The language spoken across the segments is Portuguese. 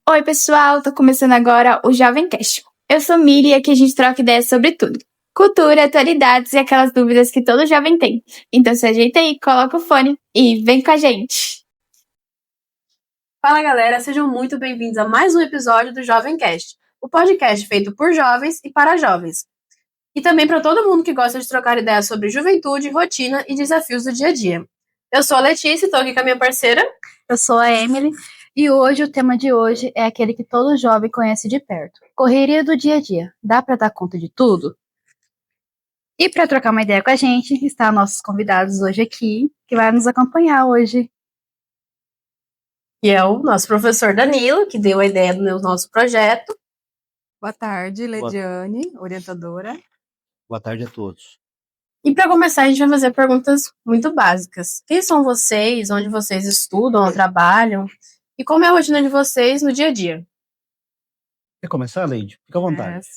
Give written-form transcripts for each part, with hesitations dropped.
Oi, pessoal, tô começando agora o Jovem Cast. Eu sou Miri e aqui a gente troca ideias sobre tudo. Cultura, atualidades e aquelas dúvidas que todo jovem tem. Então se ajeita aí, coloca o fone e vem com a gente. Fala galera, sejam muito bem-vindos a mais um episódio do Jovem Cast, o podcast feito por jovens e para jovens. E também para todo mundo que gosta de trocar ideias sobre juventude, rotina e desafios do dia a dia. Eu sou a Letícia, estou aqui com a minha parceira. Eu sou a Emily e hoje o tema de hoje é aquele que todo jovem conhece de perto. Correria do dia a dia. Dá para dar conta de tudo? E para trocar uma ideia com a gente, está nossos convidados hoje aqui, que vai nos acompanhar hoje. E é o nosso professor Danilo, que deu a ideia do nosso projeto. Boa tarde, Lediane, orientadora. Boa tarde a todos. E para começar, a gente vai fazer perguntas muito básicas. Quem são vocês? Onde vocês estudam ou trabalham? E como é a rotina de vocês no dia a dia? Quer começar, Leide? Fica à vontade.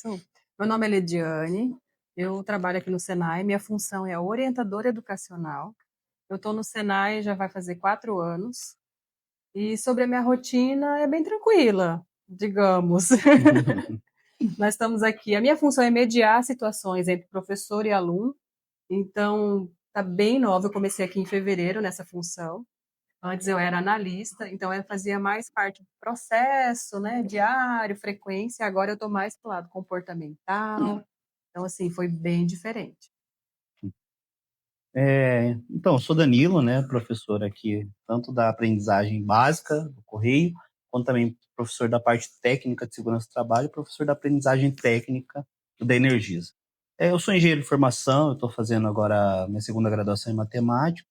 Meu nome é Lediane, eu trabalho aqui no Senai, minha função é orientadora educacional. Eu estou no Senai já vai fazer 4 anos. E sobre a minha rotina é bem tranquila, digamos. Nós estamos aqui, a minha função é mediar situações entre professor e aluno. Então, está bem nova, eu comecei aqui em fevereiro nessa função. Antes eu era analista, então eu fazia mais parte do processo, né, diário, frequência, agora eu estou mais para o lado comportamental. Então, assim, foi bem diferente. Então, eu sou Danilo, né, professor aqui, tanto da aprendizagem básica, do Correio, quanto também professor da parte técnica de segurança do trabalho, e professor da aprendizagem técnica da Energisa. Eu sou engenheiro de formação, eu estou fazendo agora minha segunda graduação em matemática,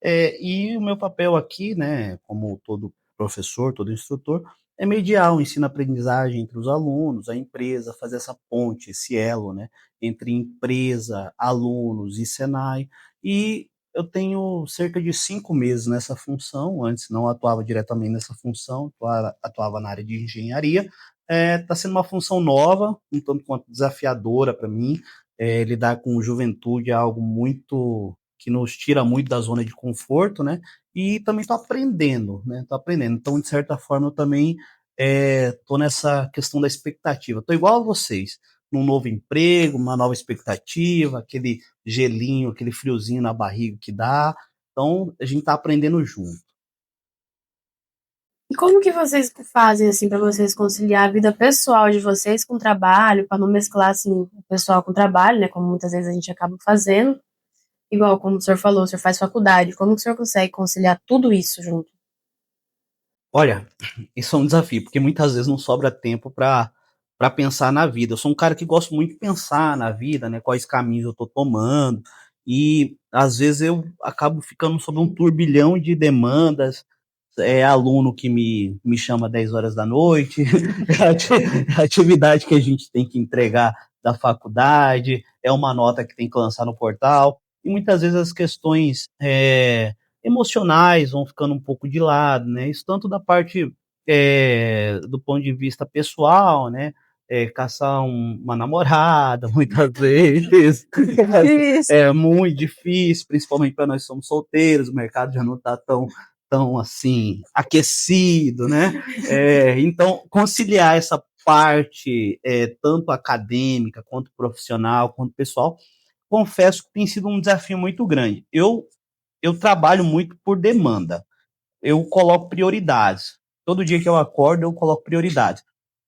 e o meu papel aqui, né, como todo professor, todo instrutor, é mediar o ensino-aprendizagem entre os alunos, a empresa, fazer essa ponte, esse elo, né, entre empresa, alunos e Senai. E eu tenho cerca de 5 meses nessa função, antes não atuava diretamente nessa função, atuava na área de engenharia. Está sendo uma função nova, um tanto quanto desafiadora para mim. Lidar com juventude é algo muito que nos tira muito da zona de conforto, né? E também estou aprendendo, né? Estou aprendendo. Então, de certa forma, eu também estou nessa questão da expectativa. Estou igual a vocês, num novo emprego, uma nova expectativa, aquele gelinho, aquele friozinho na barriga que dá. Então, a gente está aprendendo junto. E como que vocês fazem, assim, para vocês conciliar a vida pessoal de vocês com o trabalho, para não mesclar, assim, o pessoal com o trabalho, né? Como muitas vezes a gente acaba fazendo. Igual como o senhor falou, o senhor faz faculdade. Como que o senhor consegue conciliar tudo isso junto? Olha, isso é um desafio, porque muitas vezes não sobra tempo para pensar na vida. Eu sou um cara que gosto muito de pensar na vida, né? Quais caminhos eu estou tomando. E às vezes eu acabo ficando sob um turbilhão de demandas. Aluno que me chama 10 horas da noite, a atividade que a gente tem que entregar da faculdade, é uma nota que tem que lançar no portal, e muitas vezes as questões emocionais vão ficando um pouco de lado, né? Isso tanto da parte do ponto de vista pessoal, né? Caçar uma namorada, muitas vezes, é muito difícil, principalmente para nós que somos solteiros, o mercado já não está tão assim, aquecido, né? Então, conciliar essa parte, tanto acadêmica, quanto profissional, quanto pessoal, confesso que tem sido um desafio muito grande. Eu trabalho muito por demanda. Eu coloco prioridades. Todo dia que eu acordo, eu coloco prioridades.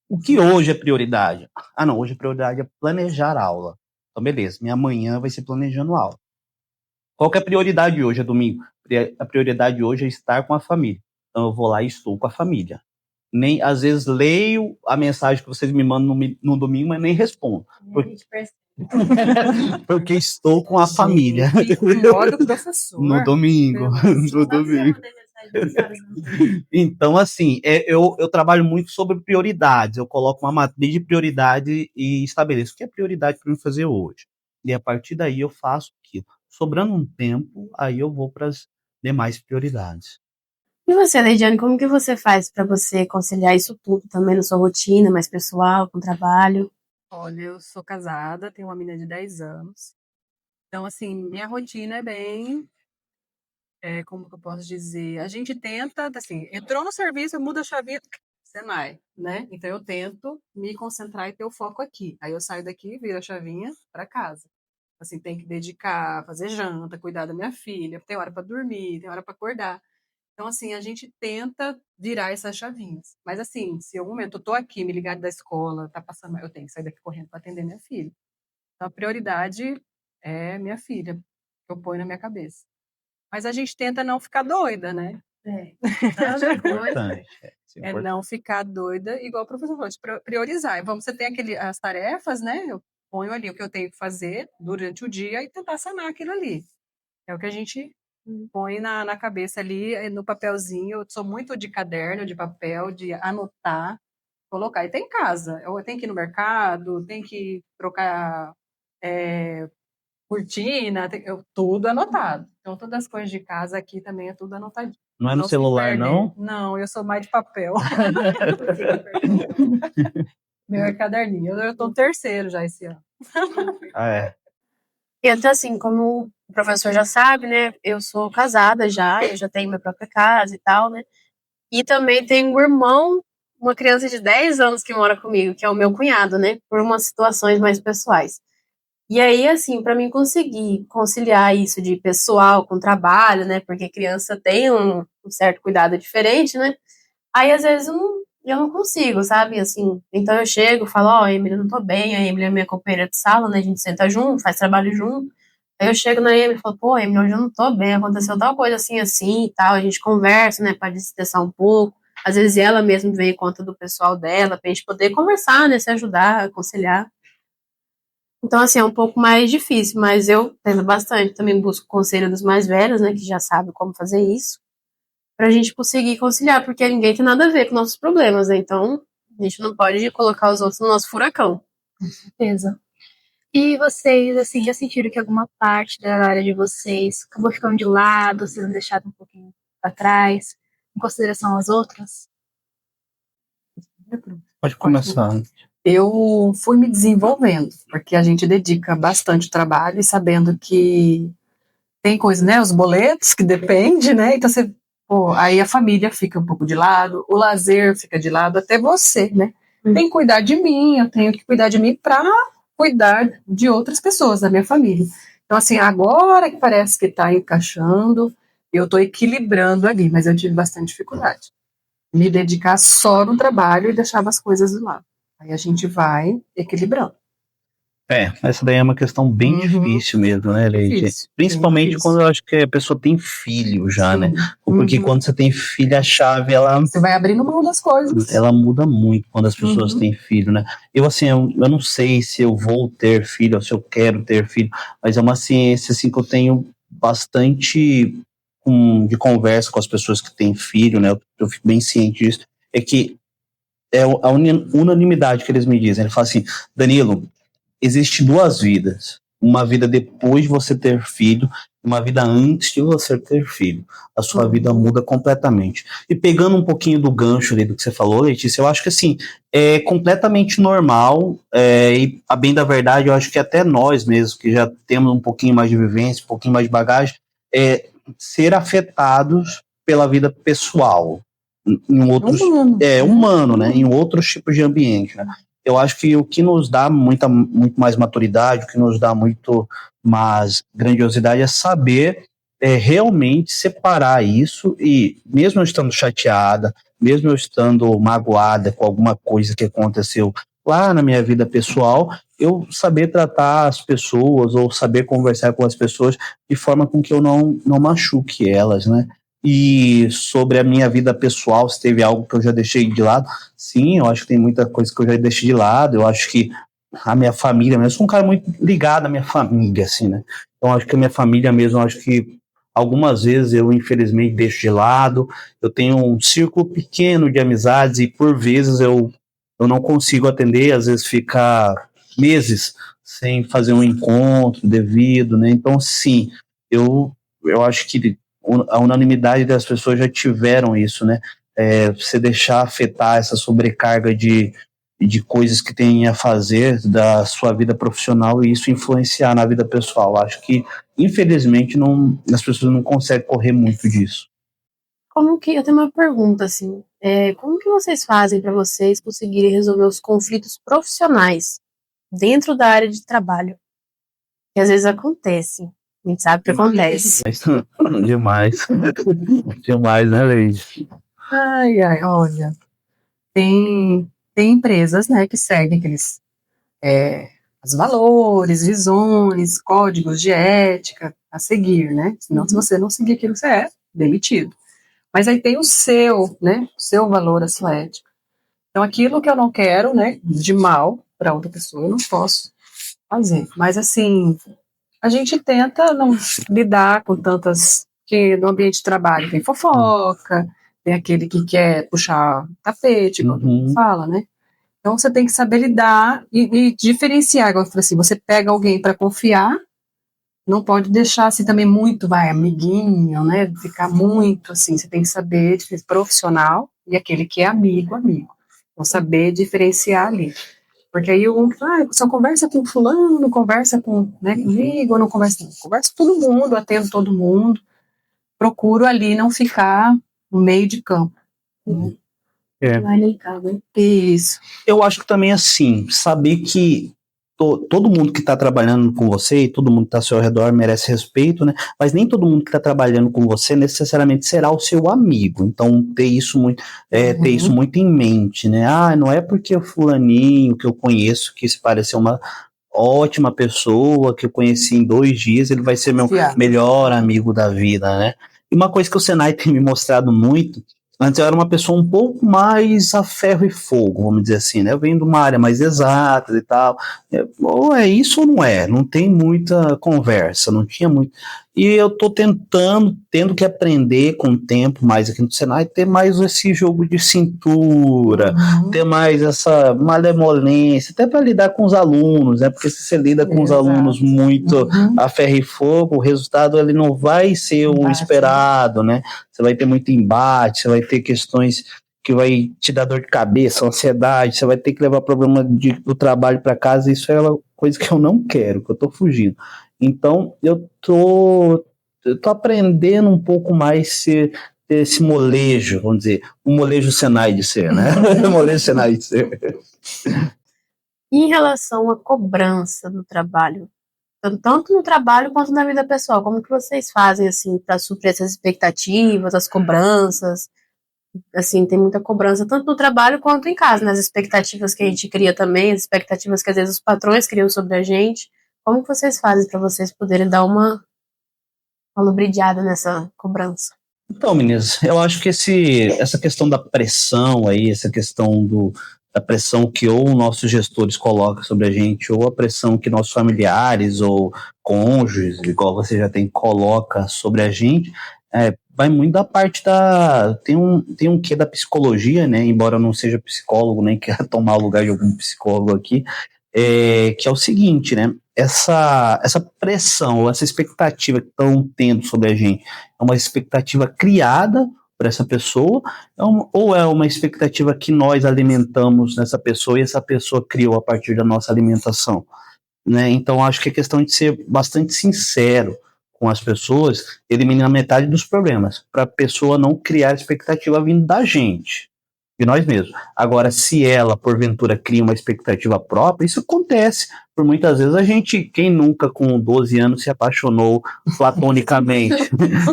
O que hoje é prioridade? Não, hoje a prioridade é planejar a aula. Então, beleza, minha manhã vai ser planejando a aula. Qual que é a prioridade hoje? É domingo. A prioridade hoje é estar com a família. Então eu vou lá e estou com a família. Nem às vezes leio a mensagem que vocês me mandam no domingo, mas nem respondo. Porque estou com a família. Modo professor. No domingo. No domingo. Então, assim, eu trabalho muito sobre prioridades. Eu coloco uma matriz de prioridade e estabeleço o que é prioridade para mim fazer hoje. E a partir daí eu faço aquilo. Sobrando um tempo, aí eu vou para as demais prioridades. E você, Leidiane, como que você faz para você conciliar isso tudo também na sua rotina, mais pessoal, com o trabalho? Olha, eu sou casada, tenho uma menina de 10 anos. Então, assim, minha rotina é bem, como que eu posso dizer? A gente tenta, assim, entrou no serviço, muda a chavinha, Senai, né? Então eu tento me concentrar e ter o foco aqui. Aí eu saio daqui, viro a chavinha para casa. Assim, tem que dedicar, fazer janta, cuidar da minha filha, tem hora para dormir, tem hora para acordar. Então, assim, a gente tenta virar essas chavinhas. Mas, assim, se em algum momento eu tô aqui, me ligado da escola, tá passando, eu tenho que sair daqui correndo para atender minha filha. Então, a prioridade é minha filha, que eu ponho na minha cabeça. Mas a gente tenta não ficar doida, né? Importante. Isso é É importante. não ficar doida, igual o professor falou, de priorizar. Vamos, você tem as tarefas, né? Eu ponho ali o que eu tenho que fazer durante o dia e tentar sanar aquilo ali. É o que a gente põe na cabeça ali, no papelzinho. Eu sou muito de caderno, de papel, de anotar, colocar. E tem em casa. Eu tenho que ir no mercado, tenho que trocar cortina, tudo anotado. Então, todas as coisas de casa aqui também é tudo anotadinho. Não é no se celular, perder. não? Não, eu sou mais de papel. Meu é caderninho. Eu tô no terceiro já esse ano. Ah, é. Então, assim, como o professor já sabe, né? Eu sou casada já, eu já tenho minha própria casa e tal, né? E também tenho um irmão, uma criança de 10 anos que mora comigo, que é o meu cunhado, né? Por umas situações mais pessoais. E aí, assim, para mim conseguir conciliar isso de pessoal com trabalho, né? Porque criança tem um certo cuidado diferente, né? Aí, às vezes, eu não consigo, sabe? Assim, então eu chego, falo, ó, Emily, eu não tô bem. A Emily é minha companheira de sala, né? A gente senta junto, faz trabalho junto. Aí eu chego na Emily e falo, pô, Emily, hoje eu não tô bem, aconteceu tal coisa assim, assim e tal. A gente conversa, né? Pra desestressar um pouco. Às vezes ela mesma vem em conta do pessoal dela, pra gente poder conversar, né? Se ajudar, aconselhar. Então, assim, é um pouco mais difícil, mas eu tento bastante. Também busco o conselho dos mais velhos, né? Que já sabem como fazer isso pra gente conseguir conciliar, porque ninguém tem nada a ver com nossos problemas, né? Então, a gente não pode colocar os outros no nosso furacão. Com certeza. E vocês, assim, já sentiram que alguma parte da área de vocês acabou ficando de lado, sendo deixado um pouquinho para trás, em consideração às outras? Pode começar. Eu fui me desenvolvendo, porque a gente dedica bastante trabalho e sabendo que tem coisa, né? Os boletos que depende, né? Então você, pô, aí a família fica um pouco de lado, o lazer fica de lado, até você, né? Tem que cuidar de mim, eu tenho que cuidar de mim para cuidar de outras pessoas, da minha família. Então, assim, agora que parece que tá encaixando, eu tô equilibrando ali, mas eu tive bastante dificuldade. Me dedicar só no trabalho e deixava as coisas do lado. Aí a gente vai equilibrando. Essa daí é uma questão bem difícil mesmo, né, Leite? Difícil, Principalmente bem quando eu acho que a pessoa tem filho já, Sim. né? Porque quando você tem filho, a chave, ela Você vai abrindo mão das coisas. ela muda muito quando as pessoas têm filho, né? Eu, assim, eu não sei se eu vou ter filho ou se eu quero ter filho, mas é uma ciência, assim, que eu tenho bastante de conversa com as pessoas que têm filho, né? Eu fico bem ciente disso. É que é a unanimidade que eles me dizem. Ele fala assim, Danilo, existe duas vidas. Uma vida depois de você ter filho, uma vida antes de você ter filho. A sua vida muda completamente. E pegando um pouquinho do gancho ali do que você falou, Letícia, eu acho que assim, é completamente normal, e a bem da verdade, eu acho que até nós mesmos, que já temos um pouquinho mais de vivência, um pouquinho mais de bagagem, ser afetados pela vida pessoal. Em outros, humano, né? Em outros tipos de ambiente, né? Eu acho que o que nos dá muito mais maturidade, o que nos dá muito mais grandiosidade é saber realmente separar isso e, mesmo eu estando chateada, mesmo eu estando magoada com alguma coisa que aconteceu lá na minha vida pessoal, eu saber tratar as pessoas ou saber conversar com as pessoas de forma com que eu não machuque elas, né? E sobre a minha vida pessoal, se teve algo que eu já deixei de lado, sim, eu acho que tem muita coisa que eu já deixei de lado. Eu acho que a minha família mesmo, eu sou um cara muito ligado à minha família, assim, né? Então, acho que a minha família mesmo, acho que algumas vezes eu, infelizmente, deixo de lado. Eu tenho um círculo pequeno de amizades e, por vezes, eu não consigo atender, às vezes fica meses sem fazer um encontro devido, né? Então, sim, eu acho que a unanimidade das pessoas já tiveram isso, né? Você deixar afetar essa sobrecarga de coisas que tem a fazer da sua vida profissional e isso influenciar na vida pessoal. Acho que, infelizmente, as pessoas não conseguem correr muito disso. Como que, eu tenho uma pergunta, assim, Como que vocês fazem para vocês conseguirem resolver os conflitos profissionais dentro da área de trabalho? Que às vezes acontece. A gente sabe que acontece. Demais. Demais, né, Leide? Ai, olha, tem empresas, né, que seguem aqueles os valores, visões, códigos de ética a seguir, né? Senão, se você não seguir aquilo, você é demitido. Mas aí tem o seu, né? O seu valor, a sua ética. Então, aquilo que eu não quero, né, de mal para outra pessoa, eu não posso fazer. Mas, assim, a gente tenta não lidar com tantas... que no ambiente de trabalho tem fofoca, tem aquele que quer puxar tapete, como todo mundo fala, né? Então, você tem que saber lidar e diferenciar. Igual eu falei assim, você pega alguém para confiar, não pode deixar assim também muito, amiguinho, né? Ficar muito assim. Você tem que saber profissional e aquele que é amigo. Então, saber diferenciar ali. Porque aí só conversa com fulano, não conversa com, né, comigo, ou não conversa, não. Conversa com todo mundo, atendo todo mundo. Procuro ali não ficar no meio de campo. Isso. Eu acho que também, assim, saber que todo mundo que está trabalhando com você e todo mundo que está ao seu redor merece respeito, né? Mas nem todo mundo que está trabalhando com você necessariamente será o seu amigo. Então, ter isso muito em mente, né? Não é porque o fulaninho que eu conheço, que se parece uma ótima pessoa, que eu conheci em 2 dias, ele vai ser meu melhor amigo da vida, né? E uma coisa que o Senai tem me mostrado muito. Antes eu era uma pessoa um pouco mais a ferro e fogo, vamos dizer assim, né? Eu venho de uma área mais exata e tal. Ou é isso ou não é? Não tem muita conversa, não tinha muito. E eu tô tendo que aprender com o tempo mais aqui no Senai, ter mais esse jogo de cintura, ter mais essa malemolência, até para lidar com os alunos, né? Porque se você lida com os alunos muito a ferro e fogo, o resultado ele não vai ser o esperado, né? Você vai ter muito embate, você vai ter questões que vai te dar dor de cabeça, ansiedade, você vai ter que levar problema do trabalho para casa, isso é uma coisa que eu não quero, que eu tô fugindo. Então, eu tô aprendendo um pouco mais ter esse molejo, vamos dizer, o molejo Senai de ser, né? O molejo Senai de ser. Em relação à cobrança do trabalho, tanto no trabalho quanto na vida pessoal, como que vocês fazem, assim, para suprir essas expectativas, as cobranças? Assim, tem muita cobrança tanto no trabalho quanto em casa, nas expectativas que a gente cria também, as expectativas que às vezes os patrões criam sobre a gente. Como que vocês fazem para vocês poderem dar uma lubridiada nessa cobrança? Então, meninas, eu acho que essa questão da pressão aí, essa questão da pressão que ou nossos gestores colocam sobre a gente, ou a pressão que nossos familiares ou cônjuges, igual você já tem, coloca sobre a gente, vai muito da parte tem um quê da psicologia, né? Embora eu não seja psicólogo, nem queira tomar o lugar de algum psicólogo aqui, que é o seguinte, né? Essa pressão, essa expectativa que estão tendo sobre a gente, é uma expectativa criada por essa pessoa, ou é uma expectativa que nós alimentamos nessa pessoa e essa pessoa criou a partir da nossa alimentação, né? Então acho que é questão de ser bastante sincero com as pessoas, eliminar metade dos problemas, para a pessoa não criar expectativa vindo da gente, de nós mesmos. Agora, se ela, porventura, cria uma expectativa própria, isso acontece. Por muitas vezes quem nunca com 12 anos se apaixonou platonicamente?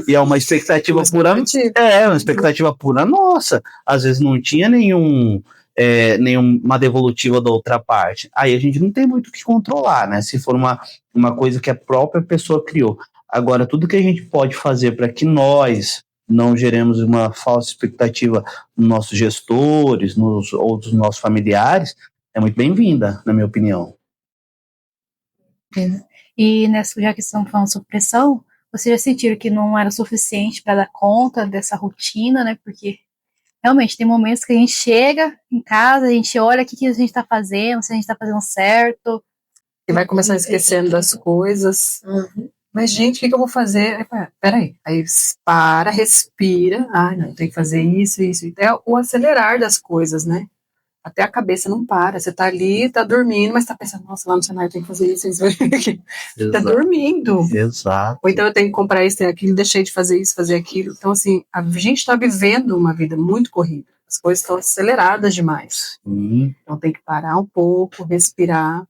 E é uma expectativa pura. Uma expectativa pura nossa. Às vezes não tinha nenhuma devolutiva da outra parte. Aí a gente não tem muito o que controlar, né? Se for uma coisa que a própria pessoa criou. Agora, tudo que a gente pode fazer para que nós não geremos uma falsa expectativa nos nossos gestores, ou dos nossos familiares, é muito bem-vinda, na minha opinião. E já que estão falando sobre pressão, vocês já sentiram que não era suficiente para dar conta dessa rotina, né? Porque realmente tem momentos que a gente chega em casa, a gente olha o que a gente está fazendo, se a gente está fazendo certo. E vai começar esquecendo das coisas. Mas, gente, o que eu vou fazer? Peraí. Aí para, respira. Não, tem que fazer isso. É o acelerar das coisas, né? Até a cabeça não para. Você tá ali, tá dormindo, mas tá pensando, nossa, lá no cenário tem que fazer isso. Tá dormindo. Exato. Ou então eu tenho que comprar isso, tem aquilo, deixei de fazer isso, fazer aquilo. Então, assim, a gente tá vivendo uma vida muito corrida. As coisas estão aceleradas demais. Então tem que parar um pouco, respirar.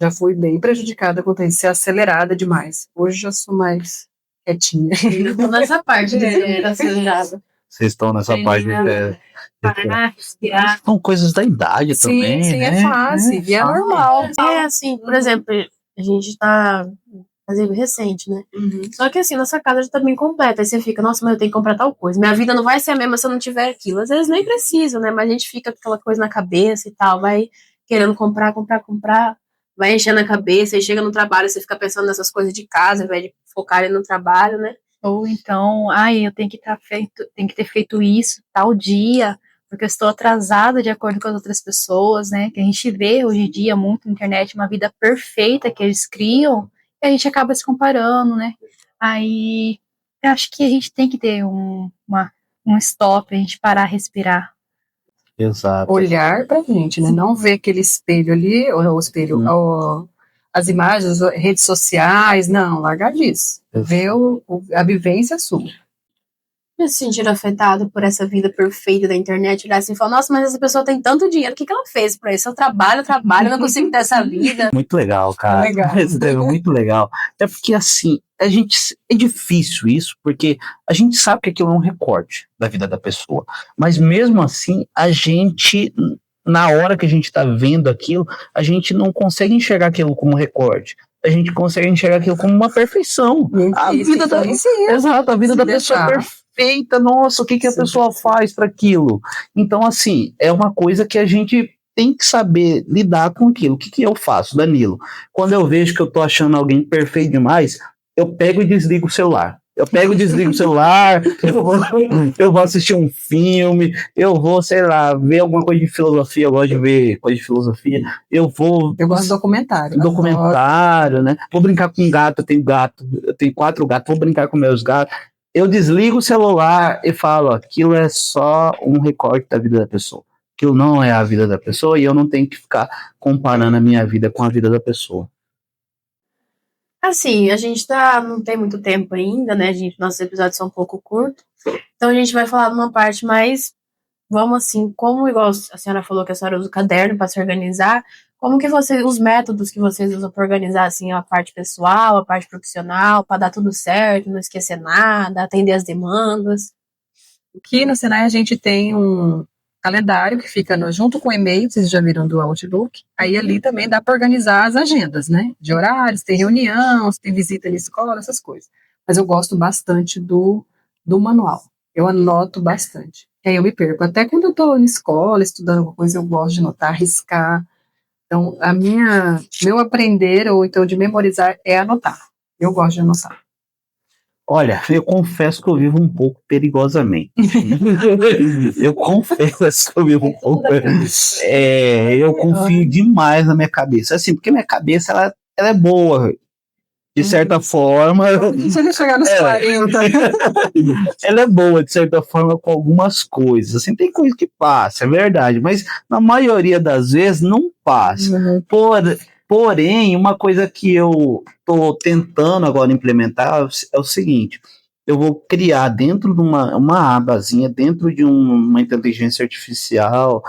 Já fui bem prejudicada quanto a isso, ser acelerada demais. Hoje já sou mais quietinha. Eu tô nessa parte de ser acelerada. Vocês estão nessa parte de Parar, respirar. são coisas da idade também, Sim, né? é fácil, e é fácil. normal. É assim, por exemplo, a gente tá fazendo recente, né? Só que assim, nossa casa já tá bem completa. Aí você fica, nossa, mas eu tenho que comprar tal coisa. Minha vida não vai ser a mesma se eu não tiver aquilo. Às vezes nem precisa, né? Mas a gente fica com aquela coisa na cabeça e tal, vai querendo comprar, vai enchendo a cabeça, e chega no trabalho, você fica pensando nessas coisas de casa, ao invés de focar no trabalho, né? Ou então, eu tenho que tenho que ter feito isso tal dia, porque eu estou atrasada de acordo com as outras pessoas, né? Que a gente vê hoje em dia muito na internet uma vida perfeita que eles criam, e a gente acaba se comparando, né? Aí eu acho que a gente tem que ter um stop, a gente parar, respirar. Exato. Olhar pra gente, né? Não ver aquele espelho ali, ou o espelho, as imagens, as redes sociais, não, largar disso. Ver a vivência sua. Já se sentiram afetado por essa vida perfeita da internet, olhar assim e falar, nossa, mas essa pessoa tem tanto dinheiro, o que ela fez pra isso? Eu trabalho, eu não consigo ter essa vida. Muito legal, cara. Legal. Isso é muito legal. É porque, assim, é difícil isso, porque a gente sabe que aquilo é um recorte da vida da pessoa. Mas mesmo assim, a gente, na hora que a gente tá vendo aquilo, a gente não consegue enxergar aquilo como recorte. A gente consegue enxergar aquilo como uma perfeição. A vida da Exato, a vida da pessoa é perfeita. Nossa, o que a pessoa faz para aquilo? Então, assim, é uma coisa que a gente tem que saber lidar com aquilo. O que eu faço, Danilo? Quando eu vejo que eu tô achando alguém perfeito demais, eu pego e desligo o celular. Eu vou assistir um filme, eu vou, sei lá, ver alguma coisa de filosofia, eu gosto de ver coisa de filosofia, eu gosto de documentário, né? Vou brincar com gato, eu tenho 4 gatos, vou brincar com meus gatos. Eu desligo o celular e falo, aquilo é só um recorte da vida da pessoa. Aquilo não é a vida da pessoa e eu não tenho que ficar comparando a minha vida com a vida da pessoa. Assim, a gente não tem muito tempo ainda, né, nossos episódios são um pouco curtos, então a gente vai falar de uma parte mais, vamos assim, como igual a senhora falou que a senhora usa o caderno para se organizar, como que os métodos que vocês usam para organizar, assim, a parte pessoal, a parte profissional, para dar tudo certo, não esquecer nada, atender as demandas. Aqui no Senai a gente tem um calendário que fica junto com o e-mail, vocês já viram do Outlook. Aí ali também dá para organizar as agendas, né? De horários, tem reunião, se tem visita na escola, essas coisas. Mas eu gosto bastante do manual. Eu anoto bastante. E aí eu me perco. Até quando eu estou na escola, estudando alguma coisa, eu gosto de anotar, riscar. Então, meu aprender, ou então de memorizar, é anotar. Eu gosto de anotar. Olha, eu confesso que eu vivo um pouco perigosamente. Eu confesso que eu vivo um pouco. Eu confio demais na minha cabeça. Assim, porque minha cabeça ela é boa. De certa forma. Se ele chegar nos 40. Ela é boa, de certa forma, com algumas coisas. Assim, tem coisa que passa, é verdade. Mas na maioria das vezes não passa. Porém, uma coisa que eu estou tentando agora implementar é o seguinte: eu vou criar dentro de uma abazinha, dentro de uma inteligência artificial,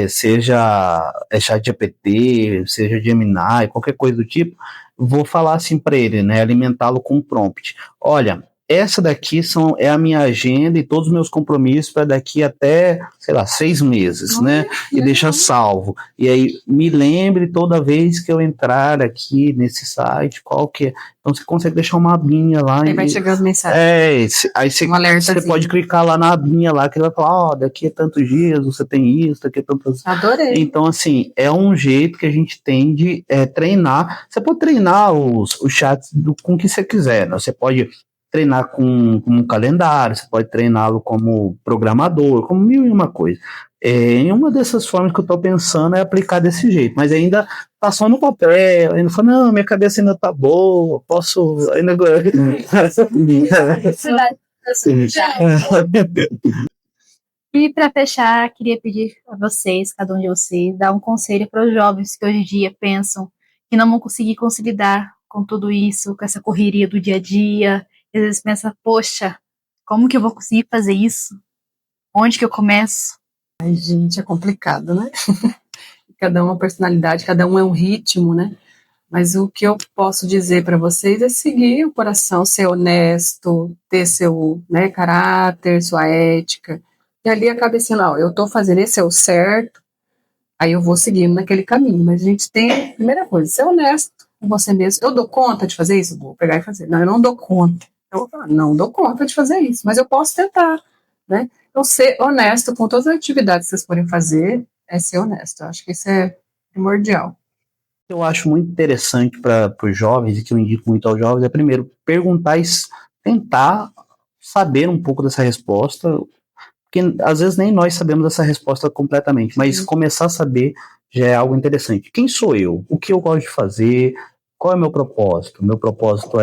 seja ChatGPT, seja Gemini, qualquer coisa do tipo, vou falar assim para ele, né, alimentá-lo com um prompt. Olha, essa daqui é a minha agenda e todos os meus compromissos para daqui até, sei lá, 6 meses, né? E deixa salvo. E aí, me lembre toda vez que eu entrar aqui nesse site, qual que é. Então, você consegue deixar uma abinha lá. Aí vai chegar as mensagens. Aí você pode clicar lá na abinha lá, que ele vai falar, daqui a tantos dias você tem isso, daqui a tantos... Adorei. Então, assim, é um jeito que a gente tem de treinar. Você pode treinar os chats com o que você quiser, né? Você pode treinar com um calendário, você pode treiná-lo como programador, como 1001 coisa. Uma dessas formas que eu estou pensando é aplicar desse jeito, mas ainda tá só no papel, ainda fala, não, minha cabeça ainda tá boa, posso ainda... E para fechar, queria pedir a vocês, cada um de vocês, dar um conselho para os jovens que hoje em dia pensam que não vão conseguir lidar com tudo isso, com essa correria do dia a dia. Às vezes pensa, poxa, como que eu vou conseguir fazer isso? Onde que eu começo? Ai, gente, é complicado, né? Cada um é uma personalidade, cada um é um ritmo, né? Mas o que eu posso dizer para vocês é seguir o coração, ser honesto, ter seu, né, caráter, sua ética. E ali acaba sendo, ó, eu tô fazendo esse é o certo, aí eu vou seguindo naquele caminho. Mas a gente tem, primeira coisa, ser honesto com você mesmo. Eu dou conta de fazer isso? Vou pegar e fazer. Não, eu não dou conta. Eu vou falar, não dou conta de fazer isso, mas eu posso tentar, né? Então, ser honesto com todas as atividades que vocês forem fazer é ser honesto. Eu acho que isso é primordial. Eu acho muito interessante para os jovens, e que eu indico muito aos jovens, é primeiro perguntar e tentar saber um pouco dessa resposta, porque às vezes nem nós sabemos essa resposta completamente, mas começar a saber já é algo interessante. Quem sou eu? O que eu gosto de fazer? Qual é o meu propósito? Meu propósito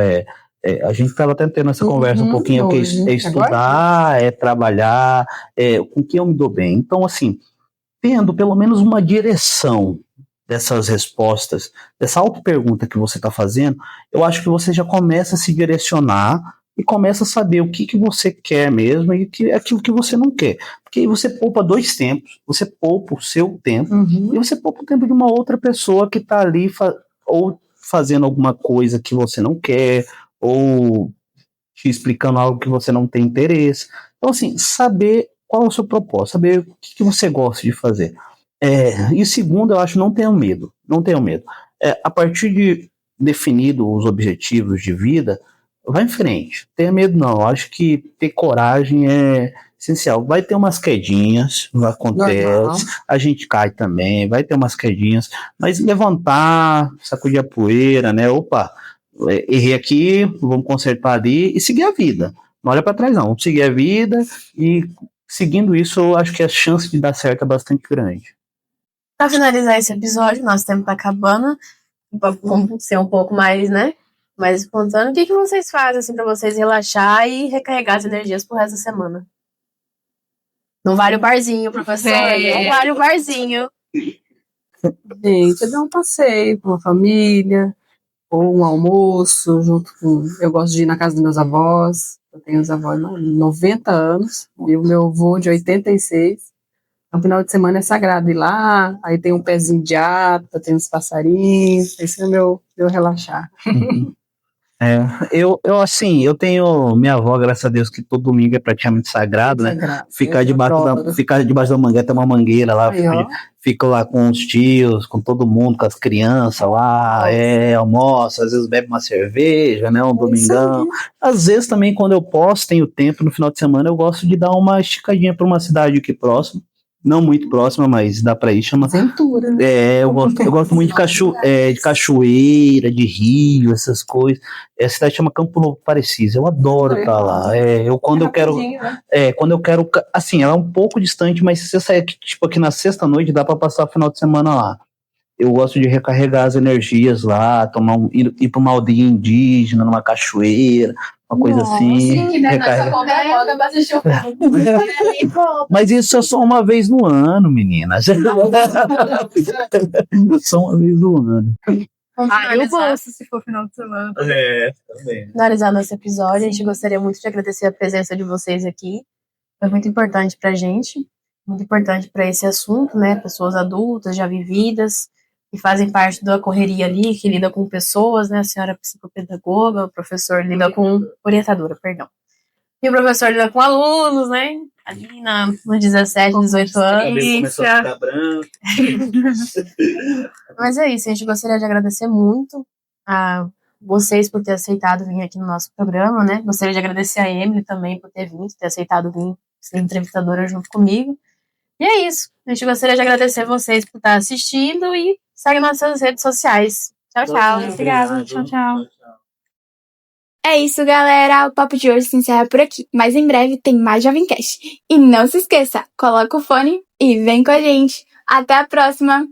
a gente estava até tendo essa conversa um pouquinho, que é estudar, é trabalhar, com que eu me dou bem. Então, assim, tendo pelo menos uma direção dessas respostas, dessa auto-pergunta que você está fazendo, eu acho que você já começa a se direcionar e começa a saber o que você quer mesmo e aquilo que você não quer. Porque aí você poupa 2 tempos, você poupa o seu tempo e você poupa o tempo de uma outra pessoa que está ali ou fazendo alguma coisa que você não quer, ou te explicando algo que você não tem interesse. Então, assim, saber qual é o seu propósito, saber o que você gosta de fazer. E segundo, eu acho, não tenham medo. Não tenham medo. A partir de definido os objetivos de vida, vai em frente. Tenha medo não. Eu acho que ter coragem é essencial. Vai ter umas quedinhas, acontece. Normal. A gente cai também, vai ter umas quedinhas. Mas levantar, sacudir a poeira, né? Opa, errei aqui, vamos consertar ali e seguir a vida. Não olha para trás não. Vamos seguir a vida e seguindo isso, eu acho que a chance de dar certo é bastante grande. Para finalizar esse episódio, nosso tempo tá acabando. Vamos ser um pouco mais, né? Mais espontâneo. O que vocês fazem, assim, pra vocês relaxar e recarregar as energias pro resto da semana? Não vale o barzinho, professor. Não vale o barzinho. Gente, é dar um passeio com a família, ou um almoço junto com... Eu gosto de ir na casa dos meus avós. Eu tenho os avós de 90 anos e o meu avô de 86. No final de semana é sagrado ir lá, aí tem um pezinho de ata, tem uns passarinhos, esse é o meu relaxar. Eu tenho minha avó, graças a Deus, que todo domingo é praticamente sagrado, né? Ficar debaixo da mangueira, tem uma mangueira lá, fica lá com os tios, com todo mundo, com as crianças lá, almoça, às vezes bebe uma cerveja, né? Um domingão. Às vezes também, quando eu posso, tenho tempo no final de semana, eu gosto de dar uma esticadinha para uma cidade aqui próxima. Não muito próxima, mas dá pra ir, chama aventura. Eu gosto muito de cachoeira, de rio, essas coisas. Essa cidade chama Campo Novo Parecis. Eu adoro estar lá. Quando eu quero, assim, ela é um pouco distante, mas se você sair tipo aqui na sexta-noite, dá pra passar o final de semana lá. Eu gosto de recarregar as energias lá, ir pra uma aldeia indígena, numa cachoeira, uma coisa assim. Mas isso é só uma vez no ano, meninas. Só uma vez no ano. Eu gosto se for final de semana. Também. Finalizar nosso episódio, a gente gostaria muito de agradecer a presença de vocês aqui. Foi muito importante pra gente, muito importante para esse assunto, né? Pessoas adultas, já vividas, que fazem parte da correria ali, que lida com pessoas, né? A senhora psicopedagoga, o professor lida com... orientadora, perdão. E o professor lida com alunos, né? Ali nos 17, 18 anos. Começou a ficar branco. Mas é isso, a gente gostaria de agradecer muito a vocês por ter aceitado vir aqui no nosso programa, né? Gostaria de agradecer a Emily também por ter vindo, ter aceitado vir ser entrevistadora junto comigo. E é isso. A gente gostaria de agradecer vocês por estar assistindo e segue nossas redes sociais. Tchau, tchau. Obrigada. Tchau, tchau. É isso, galera. O papo de hoje se encerra por aqui. Mas em breve tem mais Jovencast. E não se esqueça, coloca o fone e vem com a gente. Até a próxima!